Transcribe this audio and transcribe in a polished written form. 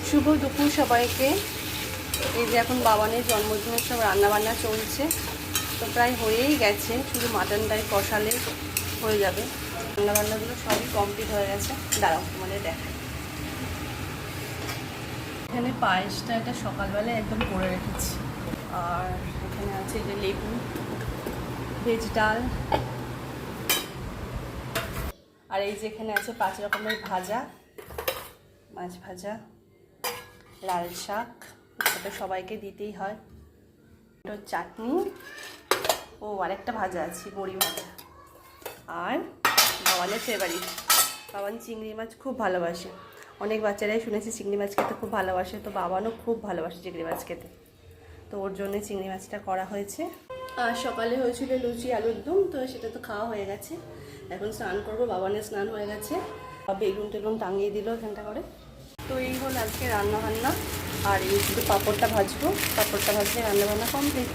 শুভ দুপুর সবাইকে। এই যে এখন বাবানের জন্মদিনের সব রান্নাবান্না চলছে, তো প্রায় হয়েই গেছে, শুধু মাটনটাই কষালে হয়ে যাবে। রান্নাবান্নাগুলো সবই কমপ্লিট হয়ে গেছে। দাঁড়াও তোমাদের দেখাই। এখানে পায়েসটা এটা সকালবেলায় একদম করে রেখেছি, আর এখানে আছে যে লেবু, ভেজ ডাল, আর এই যে এখানে আছে 5 রকমের ভাজা, মাছ ভাজা, লাল শাক, এটা সবাইকে দিতেই হয়, চাটনি, ও আরেকটা ভাজা আছে বড়ি ভাজা, আর বাবানের ফেভারিট, বাবান চিংড়ি মাছ খুব ভালোবাসে। অনেক বাচ্চারাই শুনেছি চিংড়ি মাছ খেতে খুব ভালোবাসে, তো বাবানও খুব ভালোবাসে চিংড়ি মাছ খেতে, তো ওর জন্য চিংড়ি মাছটা করা হয়েছে। আর সকালে হয়েছিল লুচি আলুর দম, তো সেটা তো খাওয়া হয়ে গেছে। এখন স্নান করবো, বাবানের স্নান হয়ে গেছে, বেলুন টেলুন টাঙিয়ে দিল এখানটা করে। তো এই হল আজকে রান্না বান্না, আর এই শুধু পাঁপড়টা ভাজবো, পাঁপড়টা ভাজলে রান্না বান্না কমপ্লিট।